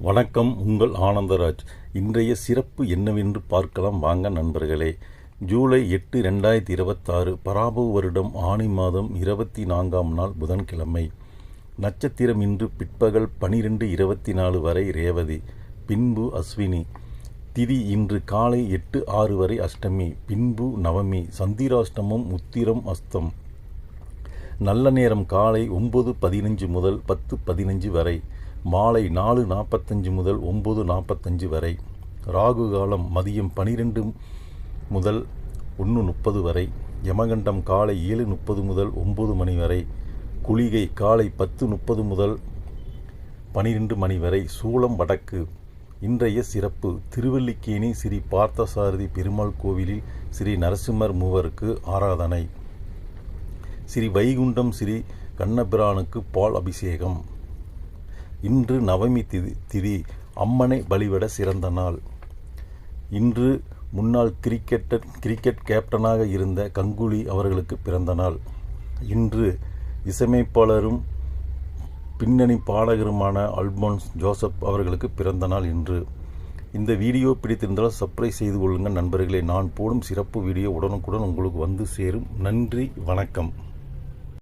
வணக்கம், உங்கள் ஆனந்தராஜ். இன்றைய சிறப்பு என்னவென்று பார்க்கலாம் வாங்க நண்பர்களே. ஜூலை 8, 2026 பராபவ வருடம் ஆனி மாதம் 24ஆம் நாள் புதன்கிழமை. நட்சத்திரம் இன்று பிற்பகல் 12:24 வரை ரேவதி, பின்பு அஸ்வினி. திதி இன்று காலை 8:06 வரை அஷ்டமி, பின்பு நவமி. சந்திராஷ்டமம் உத்திரம் அஸ்தம். நல்ல நேரம் காலை 9:15 முதல் 10:15 வரை, மாலை 4:45 முதல் 9:45 வரை. ராகு காலம் மதியம் 12 முதல் 1:30 வரை. யமகண்டம் காலை 7:30 முதல் 9 மணி வரை. குளிகை காலை 10:30 முதல் 12 மணி வரை. சூலம் வடக்கு. இன்றைய சிறப்பு: திருவல்லிக்கேணி ஸ்ரீ பார்த்தசாரதி பெருமாள் கோவிலில் ஸ்ரீ நரசிம்மர் மூவருக்கு ஆராதனை. ஸ்ரீ வைகுண்டம் ஸ்ரீ கண்ணபிரானுக்கு பால் அபிஷேகம். இன்று நவமி திதி. அம்மனை வழிபட சிறந்த நாள். இன்று முன்னாள் கிரிக்கெட் கேப்டனாக இருந்த கங்குலி அவர்களுக்கு பிறந்த நாள். இன்று இசையமைப்பாளரும் பின்னணி பாடகருமான அல்போன்ஸ் ஜோசப் அவர்களுக்கு பிறந்த நாள் இன்று. இந்த வீடியோ பிடித்திருந்தால் சப்ஸ்கிரைப் செய்து கொள்ளுங்கள் நண்பர்களே. நான் போடும் சிறப்பு வீடியோ உடனுக்குடன் உங்களுக்கு வந்து சேரும். நன்றி, வணக்கம்.